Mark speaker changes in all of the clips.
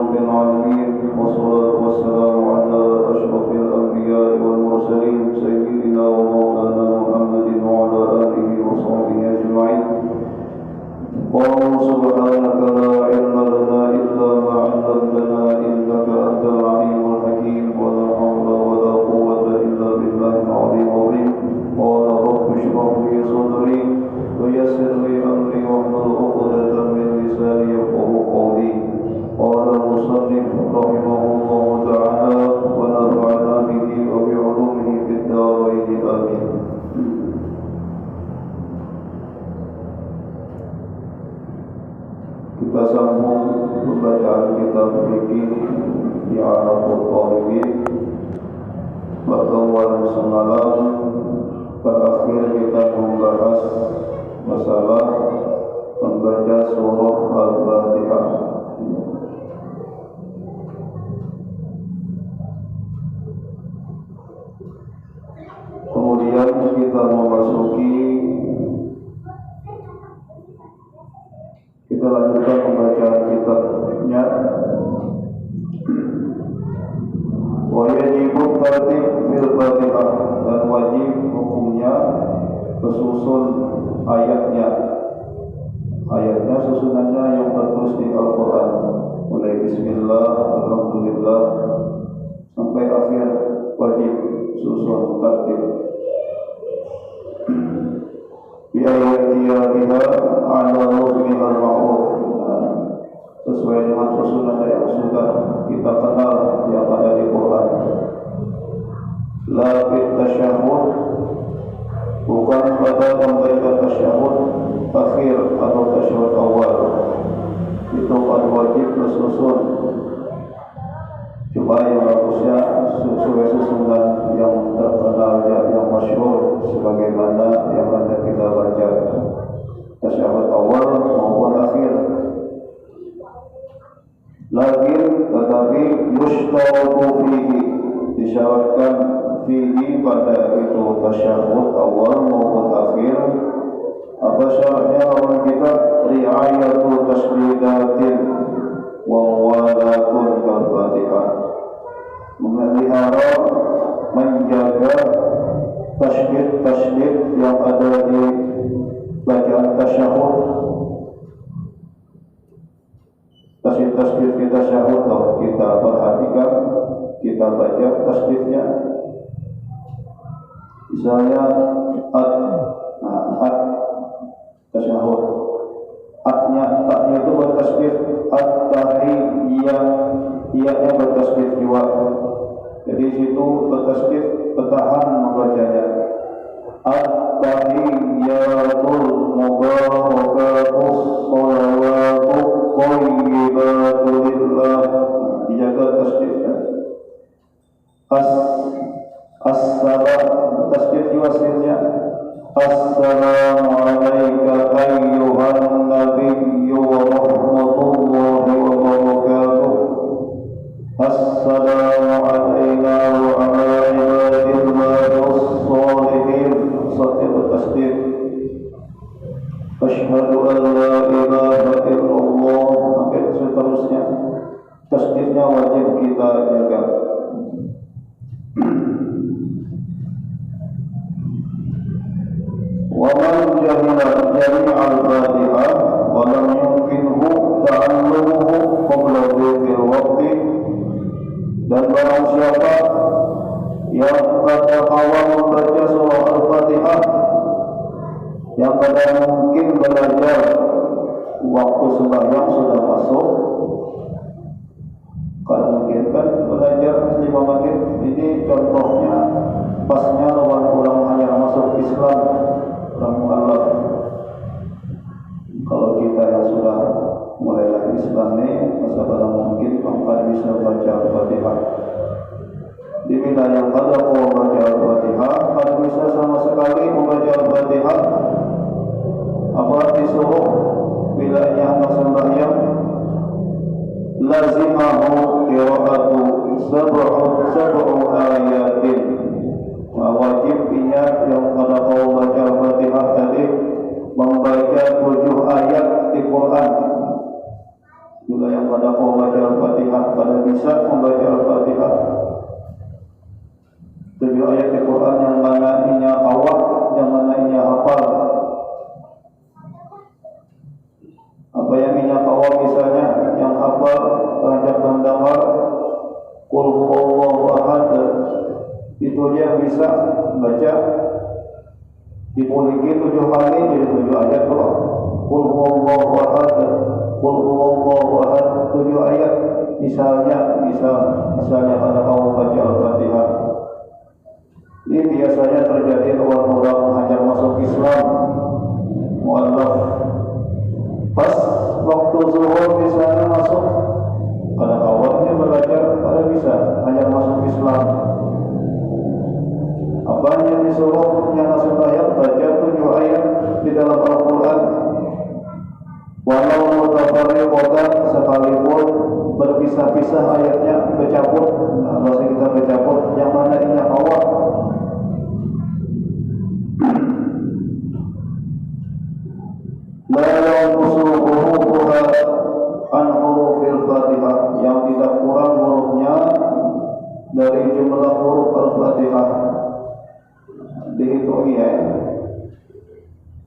Speaker 1: رب العالمين والصلاة والسلام على أشرف الأنبياء والمرسلين سيدنا ومولانا محمد وعلى آله وصحبه أجمعين. قالوا سبحانك لا علم لنا إلا ما علمتنا إنك أنت العليم الحكيم ولا حول ولا قوة إلا بالله العلي العظيم. قال رب اشرح لي صدري ويسر لي أمري واحلل عقدة من لساني يفقهوا قولي. قال المصنف رحمه الله تعالى ونفعنا به وبعلومه في الدارين آمين. Kita sambung pembacaan kitab fikih di Arafut Talibin. Pertemuan semalam terakhir kita membahas masalah membaca surah Al-Fatihah. Kemudian kita lanjutkan pembacaan kitabnya. Wa yajibu tartib fil Fatihah, dan wajib hukumnya kesusun ayatnya. Ayatnya susunannya yang tertulis di Al-Quran, mulai Bismillah, Alhamdulillah sampai akhir, wajib susun tartib. Biayatiha ala rufmiha al-ma'ruf, sesuai dengan susunan yang sudah kita kenal yang ada di Quran. La fit tasyahud, bukan pada membaca tasyahud akhir atau tasyahud awal, itu kan wajib bersusun. Cuma yang bagusnya sesuai susunan yang terkenal, yang masyhur, sebagaimana yang ada kita baca tasyahud awal maupun akhir. Tetapi yushtaqu fihi, disyaratkan fihi pada itu tasyahud awal maupun akhir. Apa syaratnya lawan kita? Ri'ayatul tasdidatin wa walatul Fatihah, memelihara, menjaga tasdid yang ada di bacaan tasyahud. Tasdid kita tasyahud, kita perhatikan, kita baca tasdidnya. Misalnya at tasyahud, atnya, taknya itu bertasdid at-tahiyyah, iyanya bertasdid juga. Jadi situ bertasdid, bertahan membacanya. At-tahiyyatul mubarakatus sholawatu thayyibatul lillah, dijaga tasdidnya. As-salam, tasdid juga hasilnya. Assalamu alayka ayyuhan nabiyyu wa rahmatullahi wa barakatuh. Assalamu alayna wa ala ibadillahis sholihin, satu tasdid. Asyhadu an la ilaha illallah, sampai seterusnya. Tasdidnya wajib kita jaga. وَمَنْ جَهِلَ جَمِيعَ الْفَاتِحَةِ وَلَمْ يُمْكِنْهُ تَعَلُّمُهُ قَبْلَ ذِكْرِ الْوَقْتِ, dan barang siapa yang kada awal membaca surah Al-Fatihah, yang kada mungkin belajar waktu sembahyang sudah masuk, kada mungkin kan belajar 5 menit. Ini contohnya pasnya lawan orang hanya masuk Islam, orang mu'alaf. Kalau kita yang sudah mulai lagi Islam ini, masa pada mungkin maka bisa baca Al-Fatihah. Di bila yang kada mau baca Al-Fatihah, kada bisa sama sekali membaca Al-Fatihah. Apa disuruh bila yang sembahyang, lazimahu qira'atu sab'u ayatin, wajib ingat yang kada mau baca Al-Fatihah tadi membaca 7 ayat di Quran. Bila yang pada kau baca Al-Fatihah, pada bisa membaca Al-Fatihah. 7 ayat Al-Quran yang mana inya awak, yang mana inya hafal. Apa yang inya awak misalnya, yang hafal terhadap mendengar Qul huwallahu ahad, itu dia bisa baca dipuliki 7 kali jadi 7 ayat pula. Qul huwallahu ahad, Qul huwallahu ahad, 7 ayat. Misalnya pada kau baca Al-Fatihah. Ini biasanya terjadi kalau orang hanya masuk Islam, mu'alaf. Pas waktu zuhur misalnya masuk, pada awalnya belajar, pada bisa hanya masuk Islam. Apa yang disuruh yang supaya baca 7 ayat di dalam Al-Quran. Walau mutafarriqatan, sekalipun berpisah-pisah ayatnya, bercampur. Bahasa kita bercampur, yang mana ini awal. La yanqusu hurufuha an hurufil Fatihah, yang tidak kurang hurufnya dari jumlah huruf Al-Fatihah. Dihitungi ya.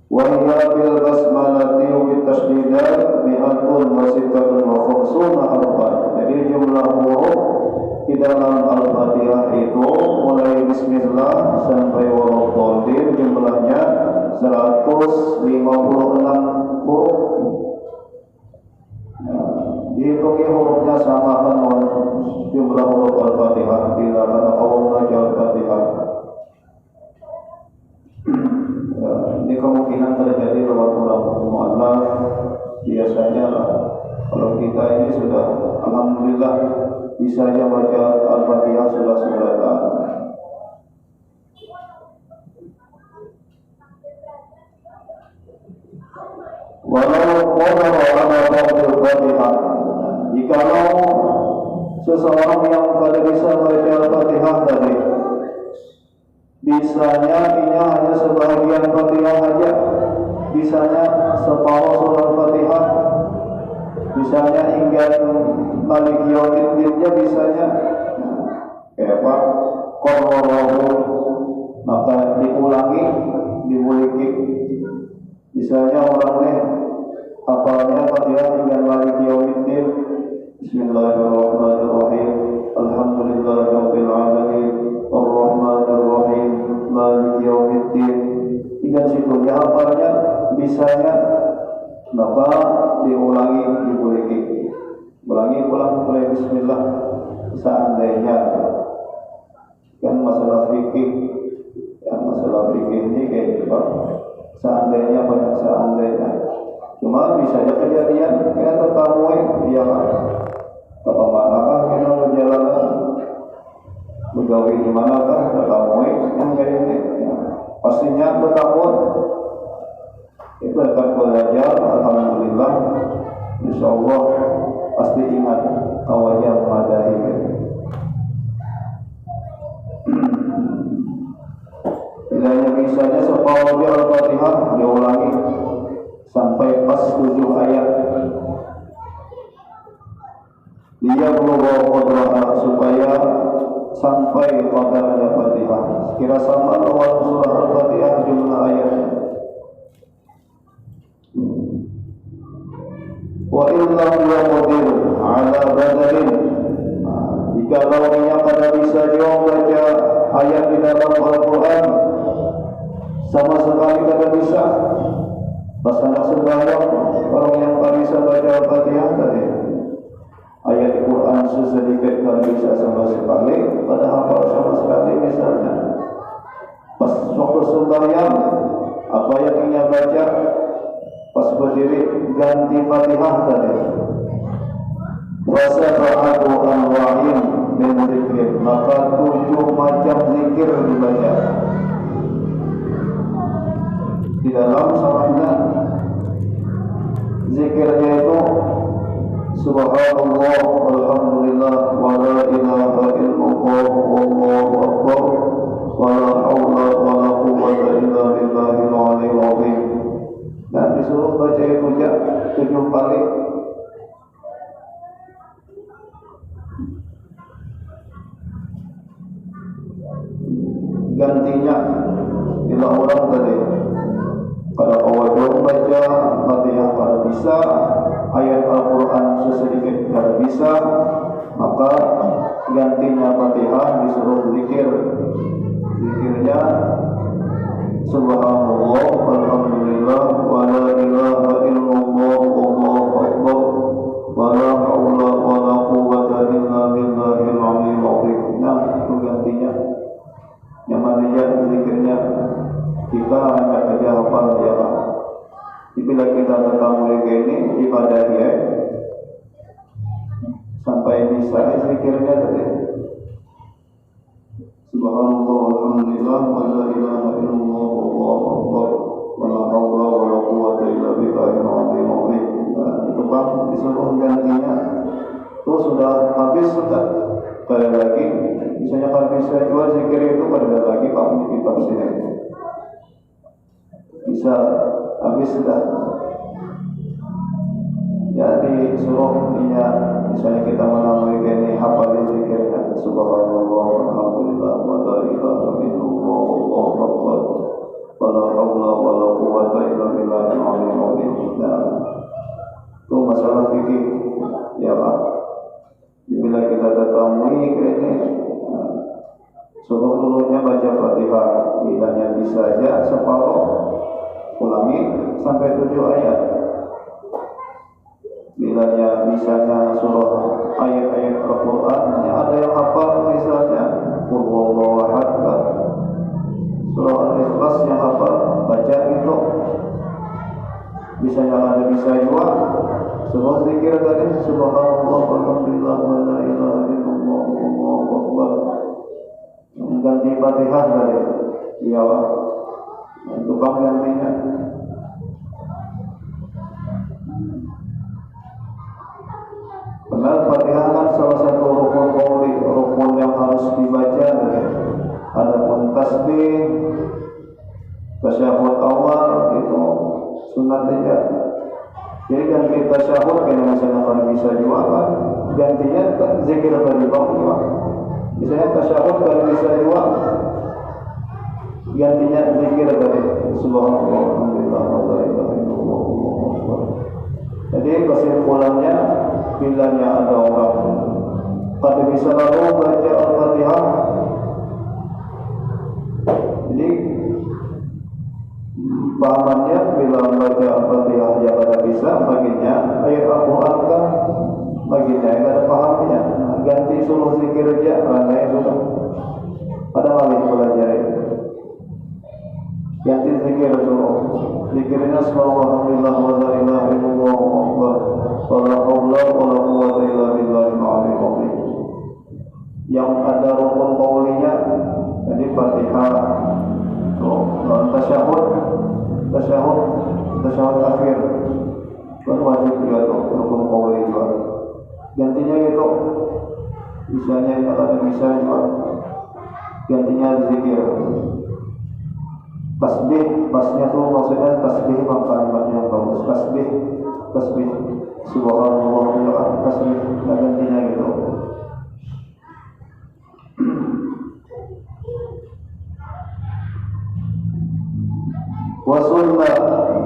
Speaker 1: Wa hiya bil basmalati wa tasdidat mi'atun wa sittatun wa khamsuna harfan. Jadi jumlah huruf di dalam Al-Fatihah itu mulai bismillah sampai waladhdallin jumlahnya 156 huruf. Dihitungi hurufnya samakan jumlah huruf Al-Fatihah bila pada awal baca Al-Fatihah. Ini kemungkinan terjadi lewat orang mu'alaf. Biasanya lah, kalau kita ini sudah alhamdulillah bisa aja baca Al-Fatihah sudah tahu. Walau qadara ala Al-Fatihah, jikalau seseorang yang kada bisa baca Al-Fatihah tadi, bisanya inya hanya sebahagian Fatihah saja, bisanya separuh surah Fatihah, bisanya hingga Malik Yaumiddin-nya bisanya kayak apa? Qarrarahu, maka diulangi, dimuliki. Misalnya orang nih hafalnya Fatihah hingga Malik Yaumiddin, Bismillahirrahmanirrahim, Alhamdulillahirabbil alamin, Ar-Rahmanir Rahim, Maliki Yaumiddin. Hingga situ dia hafalnya, bisanya maka diulangi, dimuliki. Ulang mulai bismillah. Seandainya kan masalah fikih, ini kayak gitu. Seandainya banyak seandainya. Cuma bisa aja kejadian kita tertamui dia ke manakah kita berjalanan, begawi di manakah tertamui yang kayak ini. Pastinya bertakut. Berkat belajar, alhamdulillah, insyaallah pasti ingat kawannya memadai. Bilanya bisanya separuh Al-Fatihah diulangi sampai pas 7 ayat. Dia berubah qadrah supaya sampai qadarnya Fatihah. Sekira sama awal surah Al-Fatihah jumlah ayatnya. Wa illam yaqdir ala badalin, jika lawannya pada bisa baca ayat di dalam Al-Quran sama sekali tidak bisa, pas anak sembahyang orang yang tak bisa baca Al-Fatihah tadi ayat Al-Quran sesedikit tak bisa sama sekali, pada hafal sama sekali misalnya. Pas waktu sembahyang apa yang ingin baca, pas berdiri ganti Fatihah tadi. Wasafa'atu anwa'in min zikir, maka 7 macam zikir dibaca. Di dalam salahnya zikirnya itu subhanallah walhamdulillah wa la ilaha illallah wallahu akbar wa la haula wa la quwwata illa billahil aliyyil azim. Dan disuruh baca itu 7 kali. gantinya bila orang tadi pada awal baca Fatihah kalau bisa, ayat Al-Quran sesedikit kalau bisa, maka gantinya Fatihah disuruh zikir. Zikirnya Subhanallah, Alhamdulillah, wa la ilaha illallah, Allahu Akbar, wa la haula wa la quwwata illa billahil aliyyil azim. Nah, itu gantinya. Yang mana zikirnya kita hanya saja hafal ya Pak. Bila kita tetap mereka ini ibadah ya, sampai bisa zikirnya tadi. Subhanallah, alhamdulillah, wa la ilaha illallah, Allahu akbar, wa la haula wa la quwwata illa billahil aliyyil azim. Itu Pak disuruh gantinya. Itu sudah habis sudah. Sekali lagi, misalnya kalau bisa jual zikir itu pada lagi Pak di kitab sini. Bisa habis sudah. Jadi suruh dia misalnya kita menamai ini hafal zikirnya Subhanallah, Alhamdulillah, wa la ilaha illallah, Allahu akbar, wa la haula wa la quwwata illa billahil aliyyil azim. Nah, itu masalah fikih ya Pak. Bila kita ketemui ini suruh dulunya baca Fatihah, bilanya bisa aja separuh, ulangi sampai 7 ayat. Bilanya misalnya surah ayat-ayat Al-Quran, ada yang hafal misalnya Qul huwallahu ahad, surah Al-Ikhlas yang hafal baca itu. Misalnya ada bisa juga surah zikir tadi Subhanallah, Alhamdulillah, wa la ilaha illallah, Allahu akbar, ganti Fatihah tadi ya tukang gantinya. Benar, Fatihah kan salah satu rukun qauli, rukun yang harus dibaca. Adapun tasbih, tasyahud awal itu sunat aja. Jadi kan kita tasyahud kan misalnya kalau bisa juga kan gantinya zikir bagi bawah. Misalnya tasyahud kalau bisa juga gantinya zikir dari Subhanallah, Alhamdulillah, wa la ilaha illallah, Allahu akbar. Jadi kesimpulannya, bilanya ada orang pada bisa lalu baca Al-Fatihah, jadi pahamannya bila membaca Al-Fatihah yang ada bisa baginya ayat Al-Quran kan baginya yang ada pahamnya. Ganti suruh zikir aja ranai sudah ada malih belajar ganti zikir suruh zikirnya Subhanallah, wa la ilaha illallah, akbar, wa la haula wa la quwwata illa billahil aliyyil azim. Yang ada rukun qaulinya jadi Fatihah, tasyahud akhir kan wajib juga tuh rukun qauli juga. Gantinya itu misalnya kalau ada bisa juga gantinya zikir. Tasbih, pasnya tuh maksudnya tasbih kalimatnya yang bagus, tasbih Subhanallah ya tasbih gantinya gitu. Wasunnah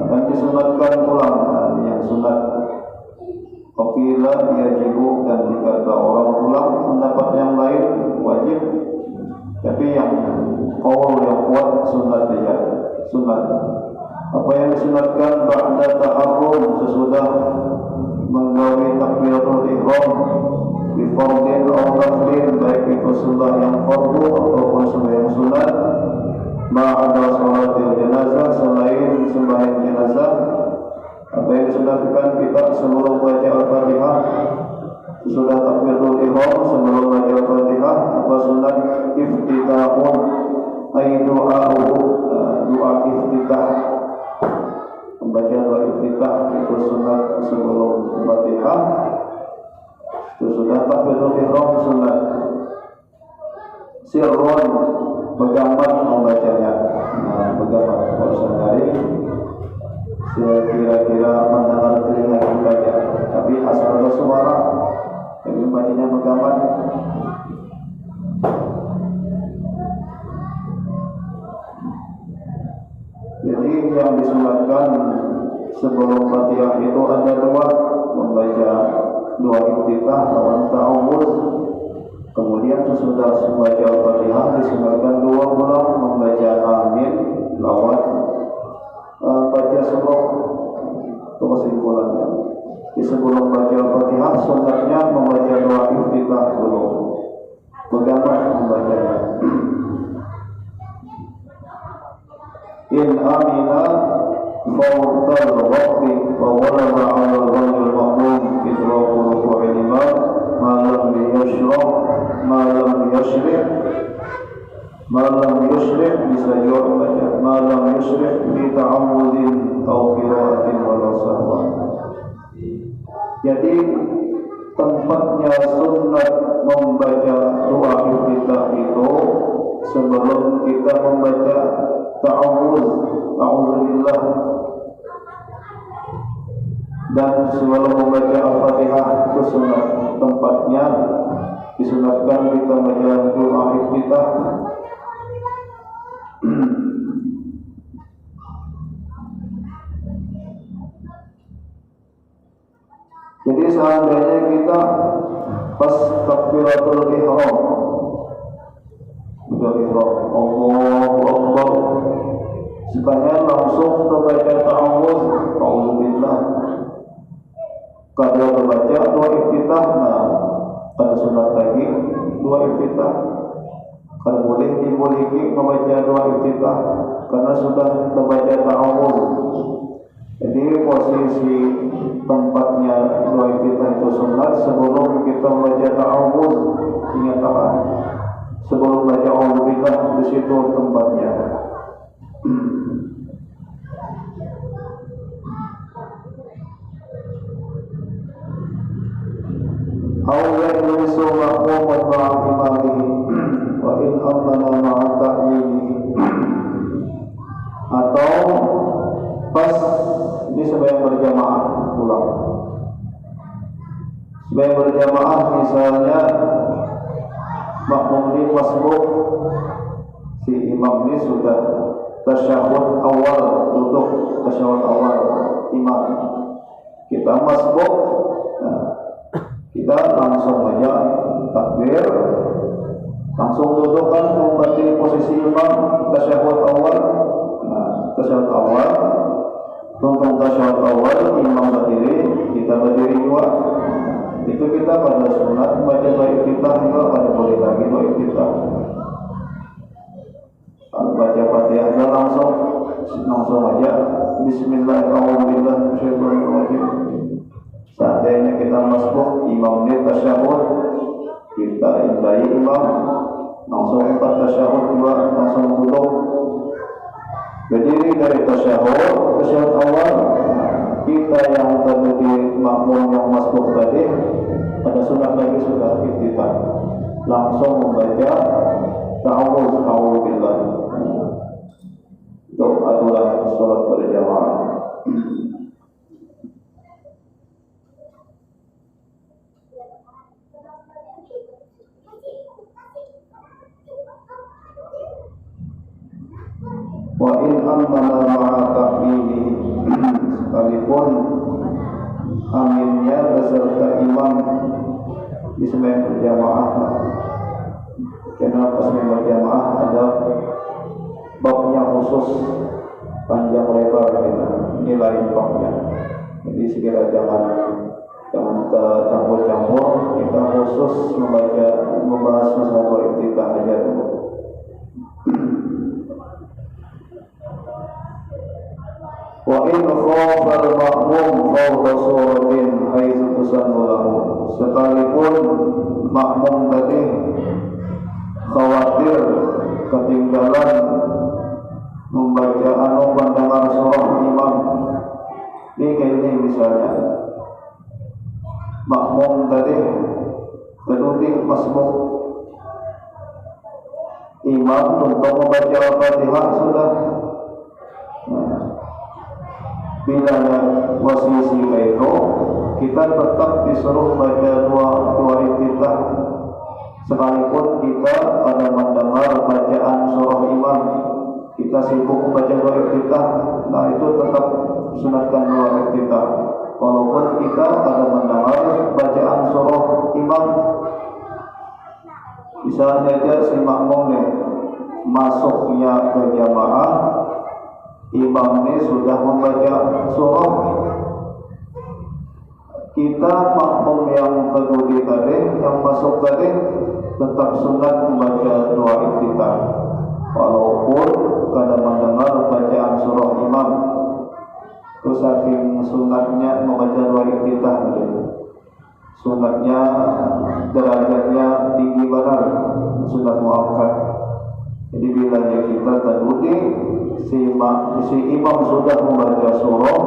Speaker 1: dan disunatkan ulang yang sunat Qila yajibu dan dikata orang ulang pendapat yang lain wajib, tapi yang qaul yang kuat sunat saja. Sunat apa yang disunatkan ba'da ta'arrum sesudah menggawi takbiratul ihram bi fardhin aw naflin, baik itu sunnah yang fardu ataupun sunnah yang sunat, ma'ada sholatil jenazah selain sembahyang jenazah. Apa yang disunatkan kita sebelum baca Al-Fatihah, sudah takbiratul ihram sebelum baca Al-Fatihah, apa sunat iftitahun ay doa iftitah, membaca doa iftitah itu sunat sebelum Fatihah. Itu sudah takbiratul ihram sunat. Sirron begambar membacanya, begambar kalau sendiri kira-kira mendengar telinga kita, tapi asal bersuara, jadi bacanya begambar. yang disunatkan sebelum Fatihah itu ada dua, membaca dua iftitah lawan ta'awudz. Kemudian sesudah membaca Al-Fatihah disunatkan dua ulang membaca amin lawan baca surah. Itu kesimpulannya. Di sebelum baca Al-Fatihah sunatnya membaca dua iftitah dulu. Bagaimana membacanya? In amina fawtal waqti wa walada ala al-rajul maqlum idraku ruku'il imam ma lam yashrah ma lam yashrih bisa juga membaca ma lam yashrih bi ta'awudin atau qiraatin wala sahwa. Jadi tempatnya sunnah membaca doa iftitah itu sebelum kita membaca ta'awudz, a'udzubillah, dan sebelum membaca Al-Fatihah itu sunat. Tempatnya disunatkan kita membaca doa iftitah. Jadi seandainya kita pas takbiratul ihram, sudah ihram, Allahu Akbar, sekalian langsung terbaca ta'awudz, a'udzubillah. Kalau terbaca dua iftitah, nah pada sunat lagi dua iftitah. Kalau boleh dibolehi membaca dua iftitah karena sudah terbaca ta'awudz. Jadi posisi tempatnya dua iftitah itu sunat sebelum kita membaca ta'awudz. Ingatkan sebelum baca a'udzubillah, di situ tempatnya. Allah yajlisu ma'muman ma'a imamihi wa in amana ma'a ta'minihi. Atau pas ini sebagian berjamaah pulang. Sebagian berjamaah misalnya makmum ini masbuk, si imam ini sudah tasyahud awal, duduk tasyahud awal imam. Kita masbuk, nah, kita langsung aja takbir, langsung dudukkan kembali posisi imam tasyahud awal. Nah, tasyahud awal, tunggu tasyahud awal, imam berdiri, kita berdiri juga. Itu kita pada sunat baca doa iftitah juga, pada boleh lagi doa iftitah. Baca Fatihah aja langsung aja Bismillahirrahmanirrahim. Seandainya kita masbuk, imam ini tasyahud, kita indai imam, langsung empat tasyahud juga, langsung duduk. Berdiri dari tasyahud awal, kita yang terdiri makmum yang masbuk tadi, pada sunat lagi sudah iftitah, langsung membaca ta'awudz, a'udzubillah. Itu adalah sholat berjamaah. Wa in amana ma'a ta'mini, sekalipun aminnya beserta imam di sembahyang berjamaah. Karena pas berjamaah ada babnya khusus, panjang lebar kita, ini lain babnya. Jadi segera jangan campur-campur, kita khusus membahas masalah iftitah aja dulu. Wa in khafa al-ma'mum fawqa suratin haitsu tusannu lahu, sekalipun makmum tadi khawatir ketinggalan membaca mendengar surah imam. Ini kayak ini misalnya makmum tadi berdiri masbuk, imam untuk membaca Al-Fatihah sudah. Bila ada posisi itu, kita tetap disuruh baca dua iftitah sekalipun kita pada mendengar bacaan surah imam. kita sibuk membaca doa iftitah, nah itu tetap sunatkan doa iftitah. Walaupun kita pada mendengar bacaan surah imam, misalnya aja si makmum nih masuknya ke jamaah, imam ini sudah membaca surah, kita makmum yang kedua tadi, yang masuk tadi tetap sunat membaca doa iftitah walaupun kadang mendengar bacaan surah imam. Itu saking sunatnya membaca doa iftitah, sunatnya derajatnya tinggi benar, sunat muakkad. Jadi bila kita terdudi si imam sudah membaca surah,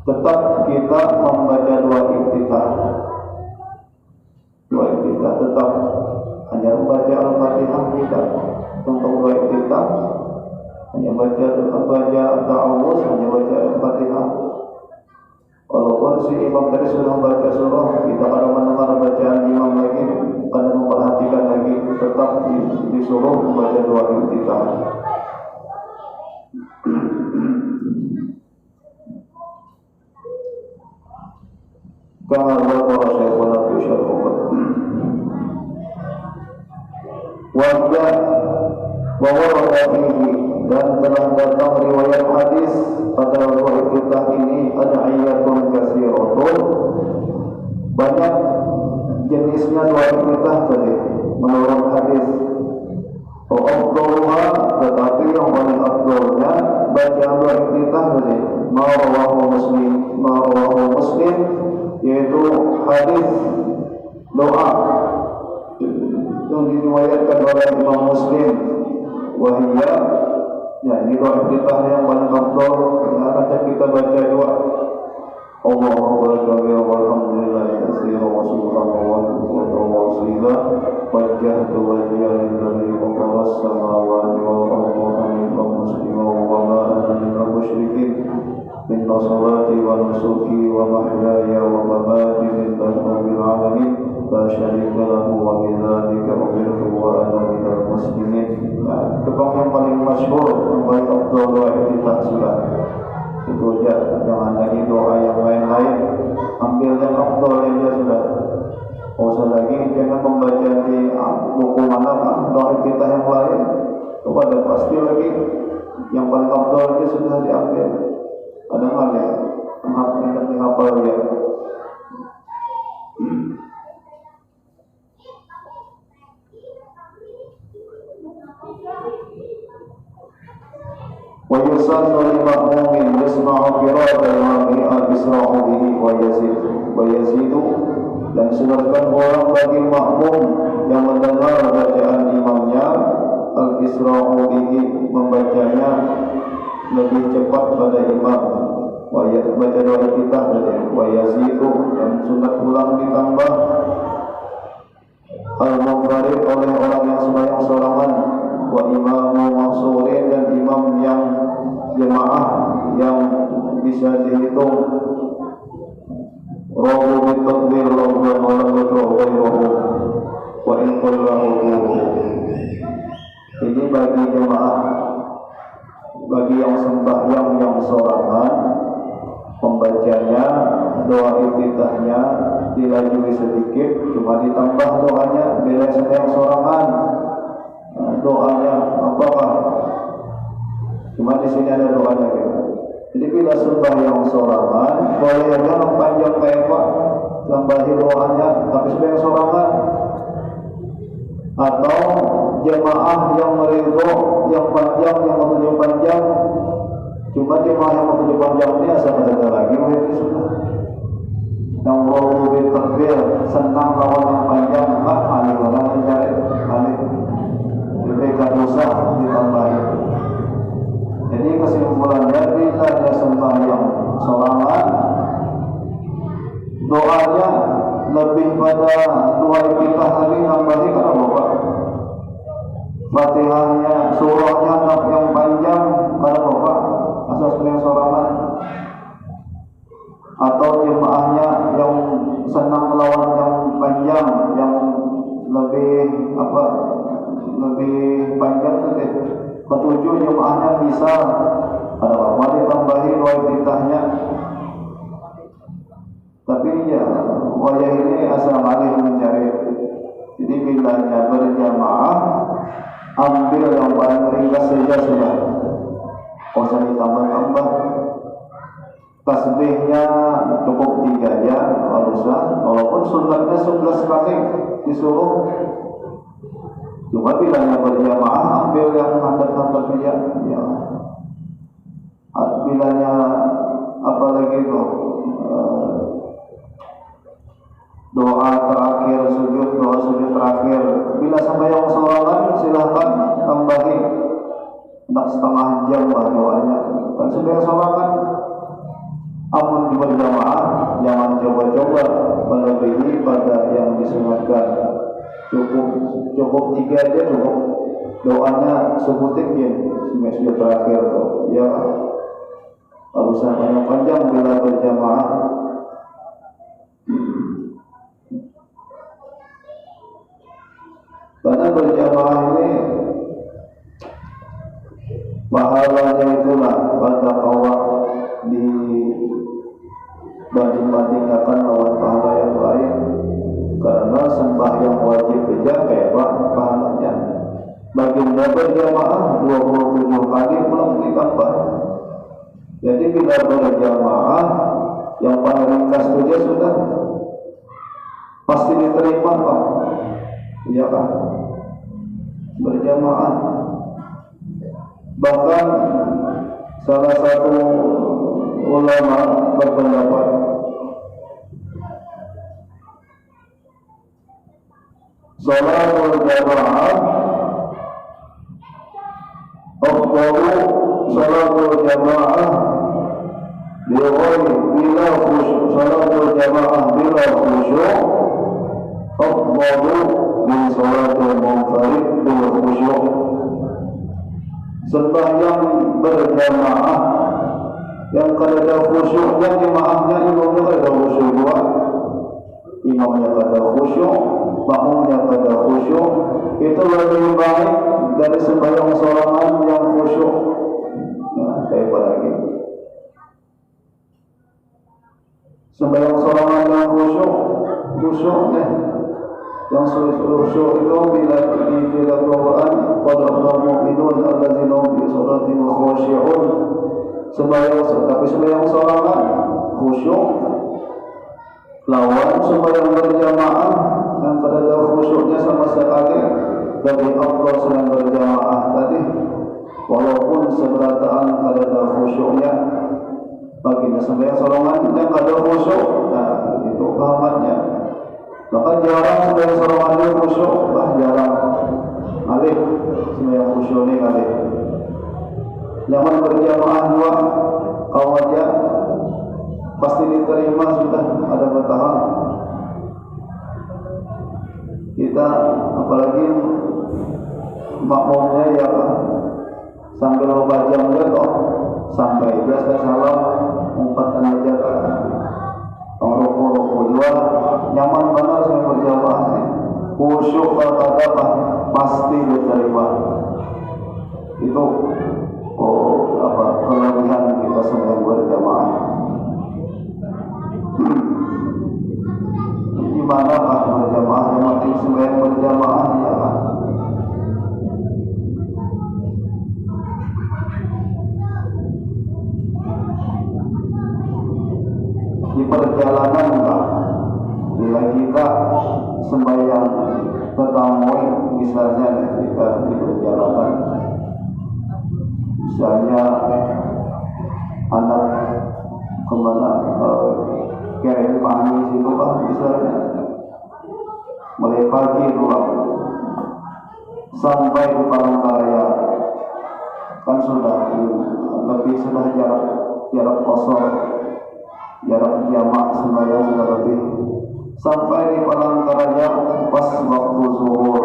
Speaker 1: tetap kita membaca doa iftitah. Doa iftitah tetap hanya membaca Al-Fatihah kita untuk doa iftitah, hanya baca ta'awuz, hanya baca Al-Fatihah. Walaupun si imam tadi sudah membaca surah, kita kalau mendengar bacaan imam lagi, kadang memperhatikan lagi, tetap disuruh membaca doa iftitah. Kama dzakara Syekhuna fi syarh wa warada fihi, dan telah datang riwayat hadis pada doa iftitah ini ad'iyatun katsiratun, banyak jenisnya doa iftitah tadi menurut hadis. Afdaluha, tetapi yang paling afdalnya bacaan doa iftitah tadi ma rawahu Muslim, yaitu hadis doa yang diriwayatkan oleh Imam Muslim. Wahia, ya ini doa iftitah yang paling afdal. Nanti kita baca doa Allahu akbar kabira walhamdulillahi katsira wa subhanallahi wa ta'ala wajjahtu wajhiya lillazi fatara as-samawati wal arda hanifan musliman wa ma ana minal musyrikin. Inna salati wa nusuki wa mahyaya wa mamati lillahi rabbil alamin la syarika lahu wa bidzalika umirtu wa ana minal muslimin. Nah, itu yang paling masyhur, yang paling afdal doa iftitah sudah. Itu aja, jangan lagi doa yang lain-lain, ambil yang afdal aja sudah. Usah lagi jangan membaca di buku mana doa iftitah yang lain. Itu pada pasti lagi yang paling afdal aja sudah diambil. Ada hal yang dihafal dia. Wa yusannu lil ma'mumin yasma'u qira'atan al-imami al-isra'u bihi wa yazidu, dan sunatkan orang bagi makmum yang mendengar bacaan imamnya al-isra'u bihi, membacanya lebih cepat pada imam. Baca doa iftitah wa yazidu, dan sunat ulang ditambah al-munfarid oleh orang yang sembahyang sorangan, wa imamu mahsurin, dan imam yang jemaah yang bisa dihitung rawu bitakbir Allahu akbar wa in qallahu. Ini bagi jemaah, bagi yang sembahyang yang sorangan, pembacanya doa iftitahnya dilajui sedikit, cuma ditambah doanya. Bila sembahyang sorangan, doanya apakah? Cuma di sini ada doanya gitu. Jadi bila sembahyang sorangan, boleh aja panjang kayak Pak, tambahin doanya, tapi sembahyang sorangan. Atau jemaah yang meridho yang panjang, yang mau panjang, cuma jemaah yang mau panjang ini asal ada lagi, itu sudah. Yang mau bertakbir senang lawan yang panjang, Pak, alih orang mencari alih. Diberikan dosa ditambahin. Jadi kesimpulannya, bila dia sembahyang sorangan, doanya lebih pada doa iftitah tadi nambahin kalau Bapak. Fatihahnya, surahnya yang panjang kalau Bapak asal sembahyang sorangan. Atau jemaahnya yang senang melawan yang panjang, yang lebih lebih panjang tadi ketujuh jemaahnya bisa, ada apa ditambahi dua iftitahnya. Tapi ya wayah ini asal alih mencari. Jadi bilanya berjamaah, ambil yang paling ringkas saja sudah. Kau usah ditambah-tambah. Tasbihnya cukup 3 aja, harusnya. Walaupun sunatnya 11 kali disuruh. Cuma bilanya berjamaah, ambil yang handap-handap saja. Ya. Bilanya apalagi itu doa terakhir sujud, doa sujud terakhir. Bila sembahyang sholat silahkan tambahi. Nak setengah jam lah doanya. Dan sembahyang sholat kan amun berjamaah, jangan coba-coba melebihi pada yang disunatkan. Cukup 3 aja cukup. Doanya sebutin ya, sujud terakhir tuh. Ya, harusnya panjang bila berjamaah. Karena berjamaah ini pahalanya itulah pada kawah dibanding-bandingkan lawan pahala yang lain. Karena sembahyang wajib saja kayak pahalanya. Baginda berjamaah 27 kali belum ditambah. Jadi bila berjamaah yang paling ringkas saja sudah pasti diterima Pak. Iya kan? Berjamaah. Bahkan salah satu ulama berpendapat salatul jamaah afdalu salatul jamaah bila khusyuk. Salatul jamaah bila khusyuk afdalu min salatul munfarid bil khusyuk. Sembahyang berjamaah yang kada khusyuknya jemaahnya, imamnya kada khusyuk juga, imamnya kada khusyuk, makmumnya kada khusyuk, itu lebih baik dari sembahyang sorangan yang khusyuk. Nah, kayak apa lagi? Sembahyang sorangan yang khusyuk deh. Yang khusyuk itu bila Quran qad aflaha mu'minun alladzina hum fi sholatihim khushu'un. Tapi sembahyang sorangan khusyuk lawan sembahyang berjamaah yang kada ada khusyuknya sama sekali, lebih afdal sembahyang berjamaah tadi. Walaupun seberataan kada ada khusyuknya, baginda sembahyang sorangan yang kada khusyuk. Nah, itu pahamannya. Maka jarang sembahyang sorangan itu khusyuk, jarang. Alih sembahyang khusyuk ini kali. Zaman berjamaah dua kau aja pasti diterima sudah, ada bertahan. Kita apalagi makmumnya ya sambil membaca toh sampai aja salam umpatan aja rokok dua nyaman benar sama berjamaah. Khusyuk kata pasti diterima. Itu kelebihan kita semua berjamaah. Gimana Pak berjamaah? Yang penting sembahyang berjamaah ya Pak. Di perjalanan Pak, bila kita sembahyang tetamui, misalnya kita di perjalanan, misalnya anak kemana kirim pagi situ Pak, misalnya mulai pagi pulang sampai ke Palangkaraya kan sudah jarak kosong, jarak jamak sembahyang sudah lebih. Sampai di Palangkaraya pas waktu zuhur,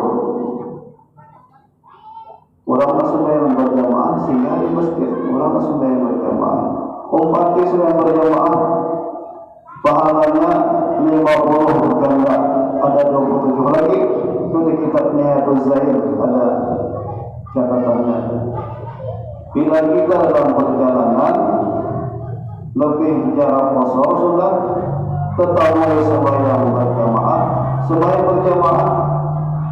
Speaker 1: orang sembahyang berjamaah sehingga di masjid orang sembahyang berjamaah. Umpati sembahyang berjamaah pahalanya 50 ganda, ada 27 lagi itu di kitab Nihayatul Zain ada catatannya. Bila kita dalam perjalanan lebih jarak kosor sudah ketahui sembahyang berjamaah. Sembahyang berjamaah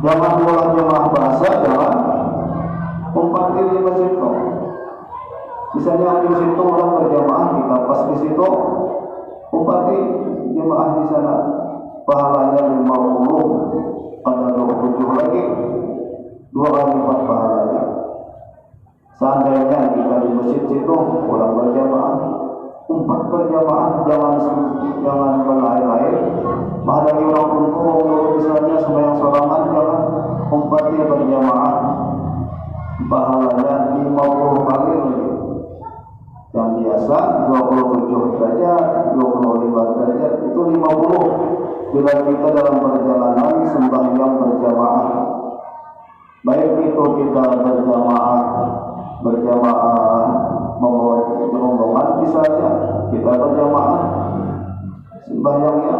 Speaker 1: jangan bola jamaah bahasa, jangan umpati di masjid itu. Misalnya di situ orang berjamaah, kita pas di situ umpati jemaah di sana pahalanya 50, ada 27 lagi, 2 kali lipat pahalanya. Seandainya kita di masjid situ orang berjamaah, umpat berjamaah, jangan berlain-lain. Menghadapi orang runtuh misalnya sembahyang sorangan, jangan umpati berjamaah, pahalanya 50 kali lagi. Yang biasa 27 derajat, 25 derajat, itu 50 bila kita dalam perjalanan sembahyang berjamaah. Baik itu kita berjamaah membawa rombongan, misalnya kita berjamaah sembahyangnya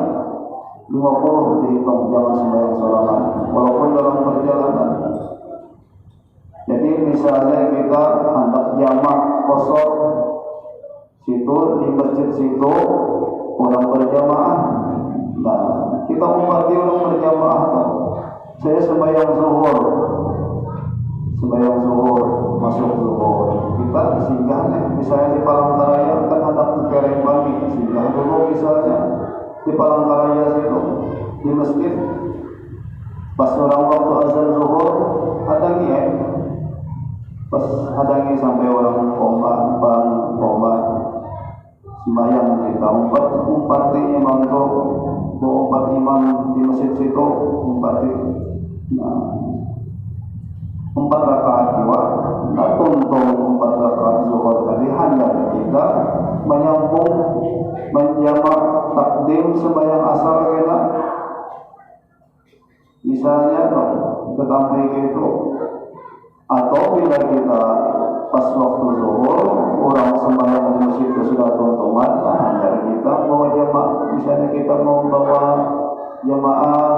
Speaker 1: 50 dihitung, jangan sembahyang sorangan walaupun dalam perjalanan. Jadi misalnya kita hendak jamak kosor situ di masjid situ orang berjamaah, nah kita umpati orang berjamaah, saya sembahyang zuhur masuk zuhur, kita singgah misalnya di Palangkaraya, kan hendak ke Kereng pagi, singgah dulu misalnya di Palangkaraya situ di masjid, pas orang waktu azan zuhur hadangi pas hadangi sampai orang koma sembahyang kita umpati imam itu, umpat imam di masjid situ umpati 4 rakaat dua, nah tuntung 4 rakaat zuhur tadi hanya kita menyambung menjamak takdim sembahyang asar kita. Misalnya tetapi itu, atau bila kita pas waktu zuhur orang sembahyang di masjid itu sudah tuntungan, nah hanya kita bawa jamaah, misalnya kita mau bawa jamaah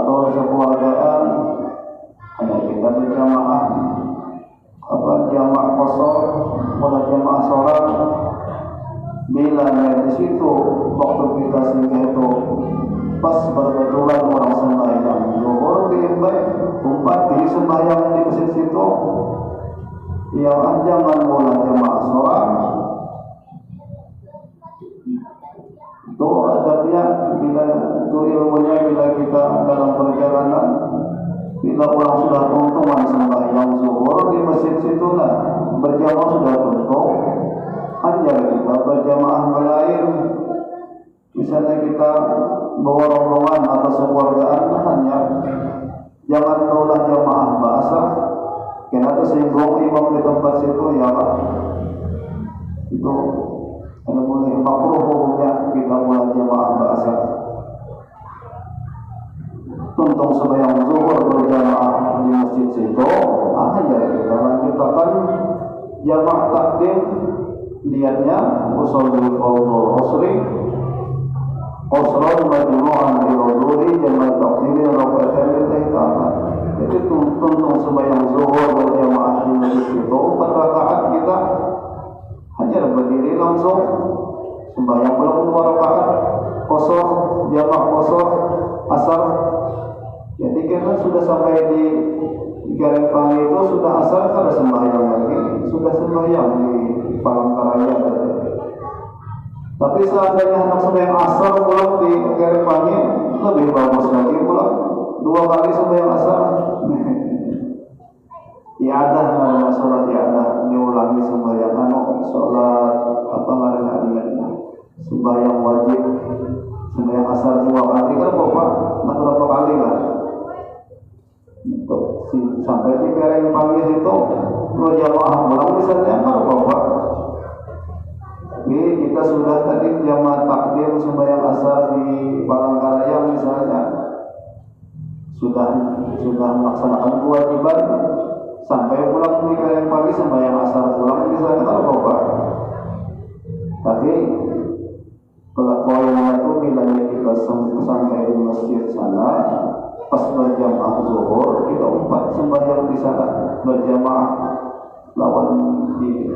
Speaker 1: atau sekeluargaan, hanya kita berjamaah jamaah kosor, mulai jamaah sholat. Bila di situ waktu kita singgah itu pas berkebetulan orang sembahyang zuhur diimbai umpati sembahyang di masjid situ, ya jangan mulai jamaah sholat. Itu adabnya, bila itu ilmunya, bila kita dalam perjalanan, bila orang sudah tuntungan sembahyang zuhur di masjid situ, nah berjamaah sudah tuntung, ajar kita berjamaah lain. Misalnya kita bawa rombongan atau sekeluargaan, hanya jangan taulah jamaah bahasa, karena itu singgung imam di tempat situ, ya Pak. Itu ada mulai makruh hukumnya kita mulai jamaah bahasa. Tuntung sembahyang zuhur berjamaah di masjid situ, hanya kita lanjutkan jamaah takdim, niatnya usolul qaulul usri usron majmu'an bi wudhu'i jamaah takdim raka'atain lillahi. Jadi tuntung sembahyang zuhur berjamaah di masjid situ 4 rakaat, kita hanya berdiri langsung sembahyang belum 2 rakaat kosor, jamaah kosor asar. Jadi karena sudah sampai di Kereng Pagi itu sudah asar, kada sembahyang lagi, sudah sembahyang di Palangkaraya. Tapi seandainya hendak sembahyang asar pulang di Kereng Pagi, lebih bagus lagi pulang 2 kali sembahyang asar. Iadah namanya sholat iadah, diulangi sembahyang sholat sembahyang wajib, sembahyang asar 2 kali kan Bapak, nak berapa kali kan? Sampai di Kereng Pagi itu 2 jamaah pulang misalnya kan Bapak. Ini kita sudah tadi jamaah takdim sembahyang asar di Palangkaraya misalnya, sudah melaksanakan kewajiban, sampai pulang di Kereng Pagi sembahyang asar pulang misalnya kan Bapak. Tapi poinnya itu bila kita sampai di masjid sana pas berjamaah zuhur, kita sembahyang di sana berjamaah lawan di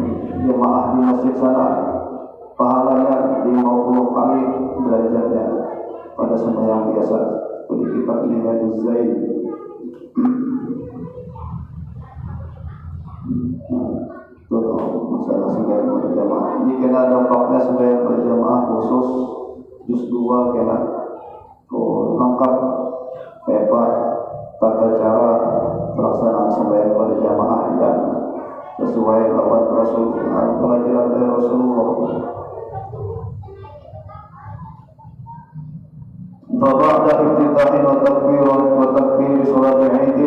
Speaker 1: jemaah di masjid sana, pahalanya 50 kali belajarnya pada sembahyang biasa. Jadi kita lihat Zaid. Itu masalah sembahyang berjamaah. Ini kena dampaknya sembahyang berjamaah khusus juz 2 kena lengkap hebat tata cara pelaksanaan sembahyang berjamaah yang sesuai lawan Rasul, pelajaran dari Rasulullah. Ba'da iftitahin wa takbir salat Aid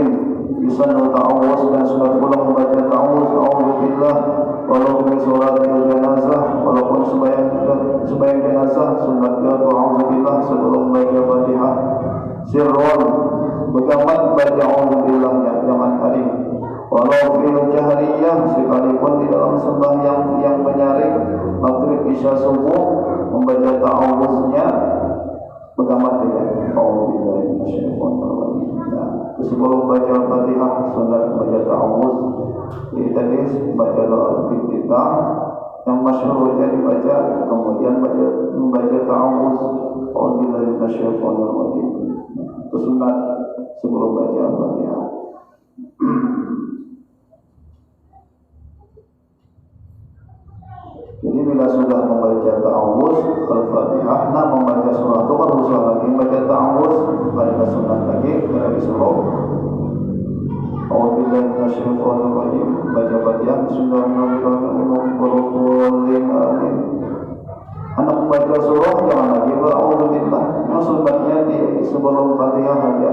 Speaker 1: yusannu ta'awuz dan sunat pula membaca ta'awuz a'udzu billah walau fi salat jenazah, walaupun sembahyang jenazah sunat ya a'udzu billah sebelum baca Fatihah sirron bergamat baca a'udzu billahnya jangan haring. Walau fil jahriyah sekalipun di dalam sembahyang yang menyaring maghrib isya subuh membaca ta'awuznya bergamat dengan a'udzubillahi minasyaitonir rajim. Sebelum baca Fatihah sunat baca ta'awuz. Jadi tadi baca doa iftitah yang masyhur jadi baca, kemudian membaca ta'awuz a'udzubillahi minasyaitonir rajim. Itu sunat sebelum baca Fatihah. Jadi bila sudah membaca ta'awuz al-Fatihah, membaca surah itu kan berusaha lagi membaca ta'awuz, baca sunat lagi, baca surah a'udzubillahi minasyaitonir rajim, baca Fatihah bismillahirrahmanirrahim. Anak membaca surah jangan lagi a'udzubillah. Yang sunatnya di sebelum Fatihah saja.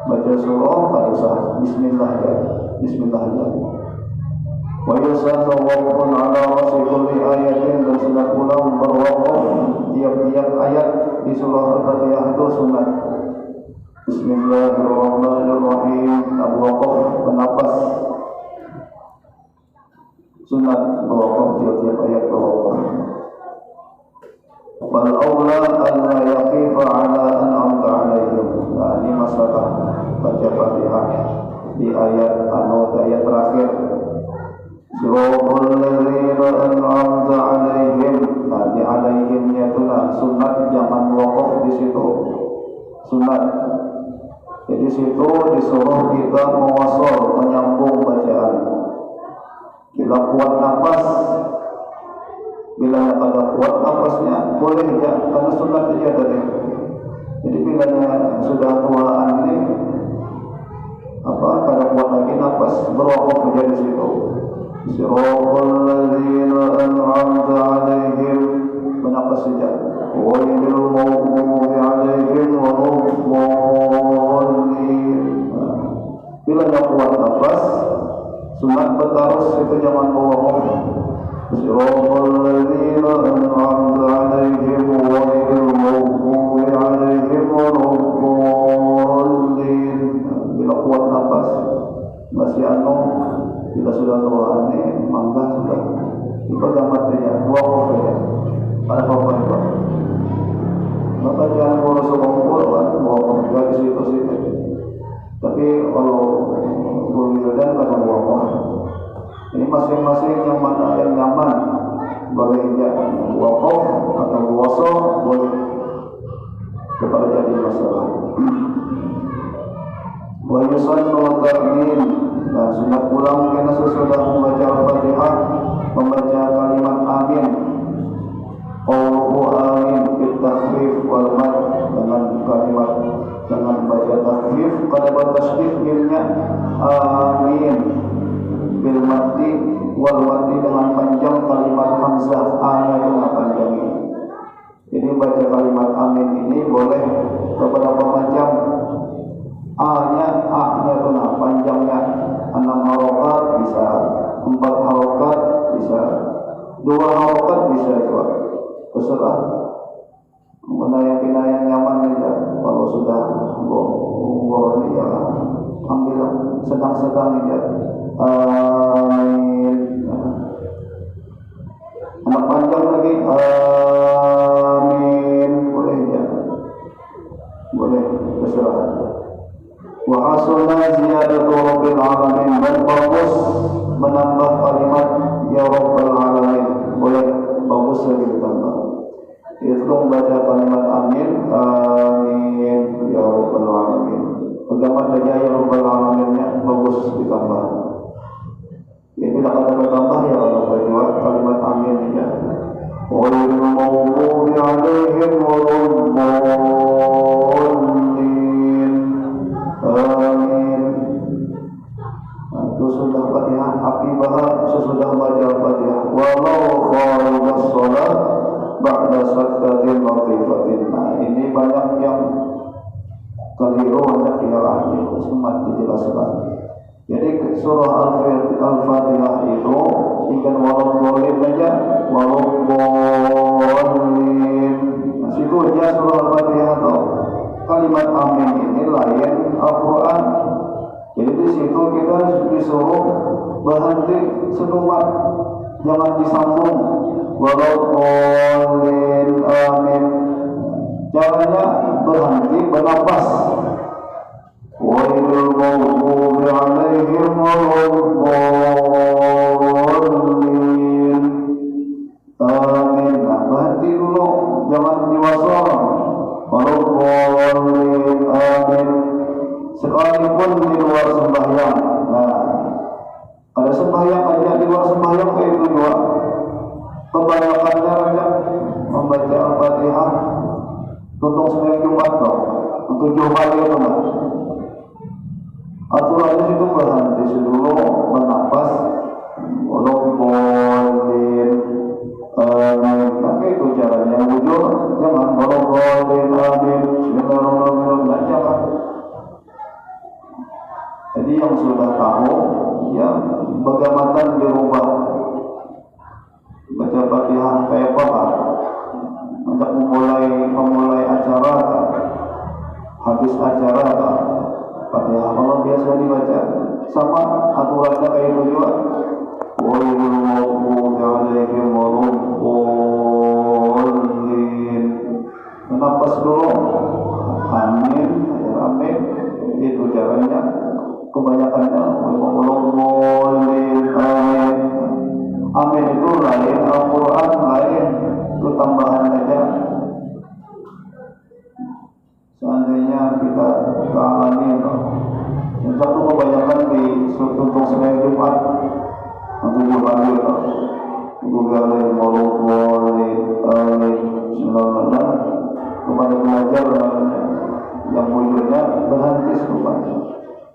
Speaker 1: Baca surah tak usah bismillah ya. Bismillah ya. Wa yusannu waqfun ala rasi kulli ayatin, dan sunat pula berwaqaf tiap-tiap ayat di surah Al-Fatihah itu sunat. Bismillahirrahmanirrahim. Waqaf bernapas sunat berwaqaf tiap-tiap ayat berwaqaf. Wal aula an la yaqifa ala an'amta alaihim. Nah, ini masalah baca Fatihah di ayat ayat terakhir. Siratal ladzina an'amta alaihim. Nah, di alaihimnya itu sunat, jangan waqaf di situ. Sunat. Jadi situ disuruh kita mewasol, menyambung bacaan. Bila kuat nafas, bila ada kuat nafasnya boleh ya, karena sunat saja tadi. Jadi bila sudah tuaan ini kada kuat lagi nafas, berwaqaf saja di situ. Siratal ladzina an'amta 'alaihim, bernapas saja. Ghairil maghdubi 'alaihim waladdallin. Bila kuat nafas, sunat bertarus itu jangan berwaqaf. Siratal ladzina an'amta 'alaihim ghairil maghdubi 'alaihim waladdallin. Bila kuat nafas masih bila sudah tuaan ini mangga sudah dipegang matanya waqaf ya. Ada apa-apa juga. Maka jangan ngurus kumpul waqaf juga di situ-situ. Tapi kalau berwiridan kada waqaf. Ini masing-masing yang mana yang nyaman, boleh jadi waqaf atau wasol, boleh kepada jadi masalah. Wa yusannu ta'min. Nah, sunat pulang karena sesudah membaca Al-Fatihah membaca kalimat amin. Qawluhu amin bil takhfif wal mad, dengan kalimat dengan baca takhfif pada tasydid mimnya amin bil maddi wal maddi dengan panjang kalimat hamzah a-nya itu panjang ini. Jadi baca kalimat amin ini boleh beberapa macam. A-nya itu panjangnya 6 harokat bisa, 4 harokat bisa, 2 harokat bisa juga. Terserah. Mana yang nyaman aja. Kalau sudah ini ya ambil sedang-sedang aja. Amin. Anak panjang lagi. Amin. Boleh ya. Boleh. Terserah. Wa hasunna ziyadatu rabbil alamin, dan bagus menambah kalimat ya Rabbal Alamin, boleh bagus lagi ditambah. Itu membaca kalimat amin, amin ya Rabbal Alamin. Pegangan saja ya Rabbal Alaminnya bagus ditambah. Ya tidak ada bertambah ya kalau kedua kalimat amin ya. Ghairil maghdubi 'alaihim waladdallin. Amin. Itu sudah Fatihah. Akibah sesudah baca Fatihah. Walau kharijas shalah ba'da saktatin latifatin. Nah, ini banyak yang keliru, banyak yang ahli sempat dijelaskan. Jadi surah Al-Fatihah itu ikan waladdallin aja, waladdallin. Nah, situ aja surah Al-Fatihah tuh. Kalimat amin ini lain Al-Quran. Jadi di situ kita disuruh berhenti senumat, jangan disambung. Waladdallin amin. Caranya berhenti bernafas. Ghairil maghdubi 'alaihim waladdallin. Amin. Nah, berhenti dulu, jangan diwasal. Waladdallin amin. Sekalipun di luar sembahyang. Nah, ada sembahyang aja di luar sembahyang kayak itu juga. Kebanyakannya aja membaca Al-Fatihah untuk sembahyang Jumat toh, 7 kali itu enggak. Aturannya itu berhenti dulu, bernafas, waladdallin amin. Nah, itu caranya yang jujur, jangan waladdallin amin. Bismillahirrahmanirrahim, jangan. Jadi yang sudah tahu, ya bagaimana dirubah. Baca Fatihah kayak apa? Untuk memulai acara, habis acara, Fatihah kalau biasa dibaca, sama aturannya kayak itu juga. Ghairil maghdubi 'alaihim waladdallin. Napas dulu, amin, amin. Itu caranya. Kebanyakannya waladdallin amin. Amin itu lain, Al-Quran lain, itu tambahan saja. Seandainya kita alami, yang satu kebanyakan di untuk sembahyang Jumat, untuk Jumat Ghairil maghdubi 'alaihim Bismillah. Kepada belajar yang wujudnya berhenti supaya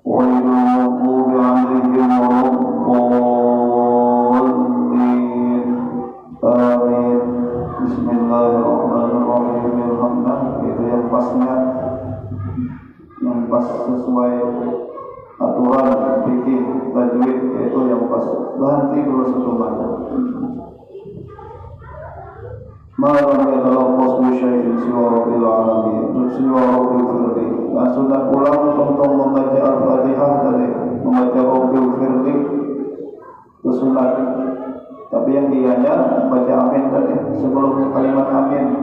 Speaker 1: Ghairil maghdubi 'alaihim waladdallin. Amin. Bismillahirrahmanirrahim. Alhamdulillah. Itu yang pasnya, yang pas sesuai aturan fikih tajwid, itu yang pas. Berhenti dulu sebentar. Malam yatalaqqas bi syai'in siwa rabbil alamin, siwa rabbil firdi. Nah, sudah pulang untuk membaca Al-Fatihah tadi, membaca rabbil firdi itu sunat. Tapi yang dianya baca amin tadi sebelum kalimat amin.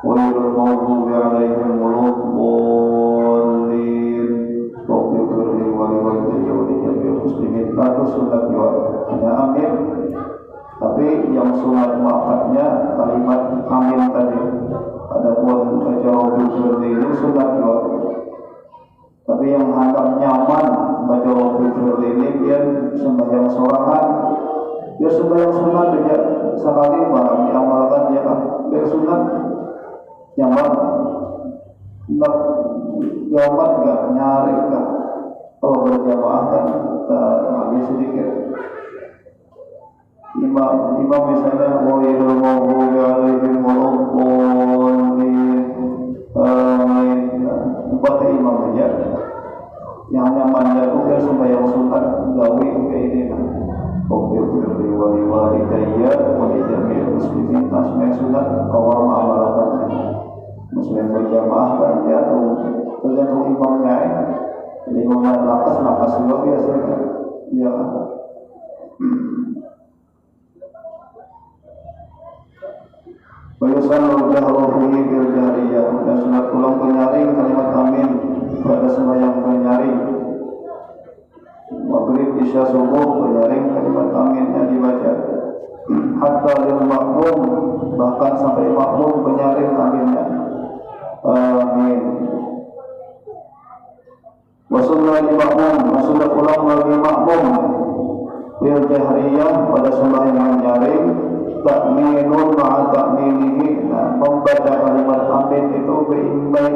Speaker 1: Ghairil maghdubi 'alaihim waladdallin. Rabbil firdi wa liwalidayya wa lijami'il muslimin. Itu sunat juga. Hanya amin. Tapi yang sunat muakkadnya kalimat amin tadi. Adapun baca rabbil firdi ini sunat juga. Tapi yang hendak nyaman baca rabbil firdi ini biar sembahyang sorangan, biar sembahyang sunat saja sekali barang diamalkan ya kan, biar sunat nyaman. Hendak jawab enggak, nyari enggak. Kalau berjamaah kan habis sedikit. Imam misalnya ghairil maghdubi 'alaihim waladdallin. Amin. Buat imam aja. Yang nyaman ya biar sembahyang sunat gawe kayak ini kan. Rabbil firdi wa liwalidayya wa lijami'il muslimin. Sembahyang sunat kawal ma'amalatan. Muslim berjamaah kan ya tergantung imamnya ya. Jadi imamnya nafas juga biasa kan. Ya. Bayusan jahru fihi bil jahriyah. Dan sunat ulang penyaring kalimat amin pada sembahyang penyaring. Maghrib isya subuh penyaring kalimat aminnya dibaca. Hatta lil makmum, bahkan sampai makmum penyaring aminnya. Amin. Wa sunnah li makmum, sunnah ulang bagi makmum bil jahriyah pada sembahyang menyaring takminun ma'a takminihi, membaca kalimat amin itu biimbai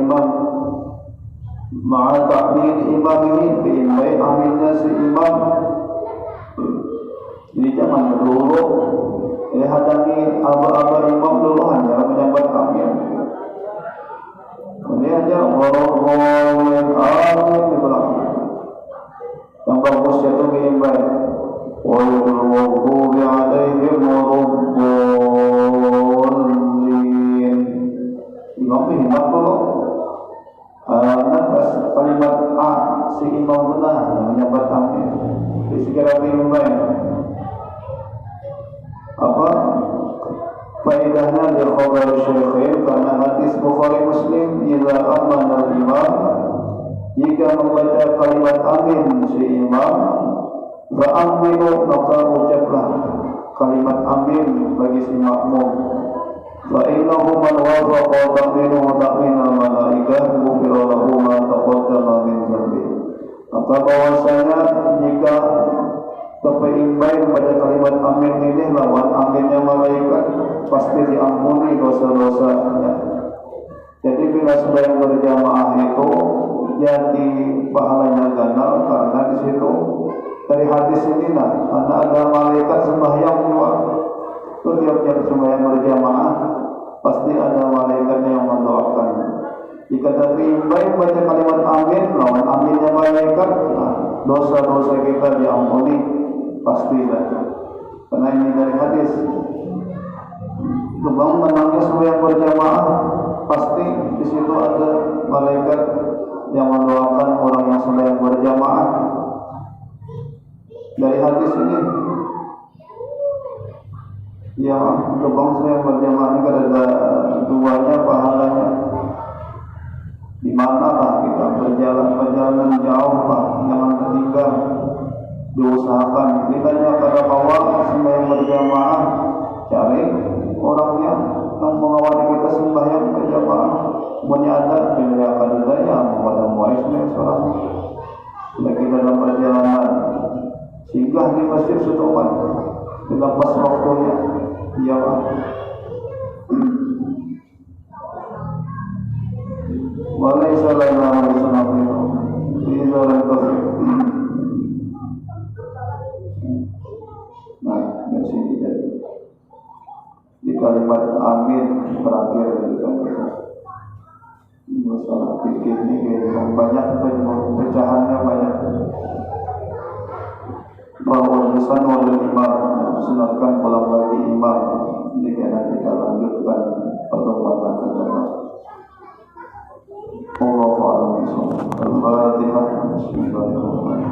Speaker 1: imam ma'a takmin imamihi, biimbai aminnya si imam. Jadi jangan dulu hadangi aba-aba imam dulu hanya menyambat amin. Ini aja amin di belakang. Yang bagus itu biimbai wal maghdubi alaihim waladdallin. Imam bihimbau dulu. Nafas kalimat A si imam benar yang menyambat amin. Sekira biimbai apa faedahnya di khabar syekhin, karena hadis Bukhari Muslim, idza amana al-imam, jika membaca kalimat amin si imam, fa aminu, maka ucaplah kalimat amin bagi si makmum. Fa innahu man wafaqa ta'minuhu ta'minal malaikah ghufira lahu ma taqaddama min dhanbi. Maka bahwasanya jika kepeimbai membaca kalimat amin ini lawan aminnya malaikat, pasti diampuni dosa-dosanya. Jadi bila sembahyang berjamaah itu jadi pahalanya ganal, karena di situ dari hadis ini ada malaikat sembahyang juga. Setiap sembahyang berjamaah pasti ada malaikat yang mendoakan. Jika terimbai membaca kalimat amin lawan aminnya malaikat, dosa-dosa kita diampuni pastilah. Karena ini dari hadis. Kebang menangnya sembahyang berjamaah, pasti di situ ada malaikat yang mendoakan orang yang sembahyang berjamaah. Dari hadis ini, ya kebang sembahyang berjamaah ini ada duanya pahalanya. Di manakah kita perjalanan jauh, Pak, jangan tertinggal. Diusahakan kitanya pada awal sembahyang berjamaah, cari orang yang mengawali kita sembahyang berjamaah, menyadar bila akan adanya pada muais sholat. Bila kita dalam perjalanan singgah di masjid setempat, dilepas waktunya, ya walaysa lana sanaqinu idza lam tafik. Di sini di kalimat amin terakhir masalah fikih ini banyak pecahannya banyak. Bahwa pesan oleh imam sunatkan pulang bagi imam. Jika kita lanjutkan pertemuan akan datang. Allahu a'lam bishawab. Al-Fatihah. Bismillahirrahmanirrahim.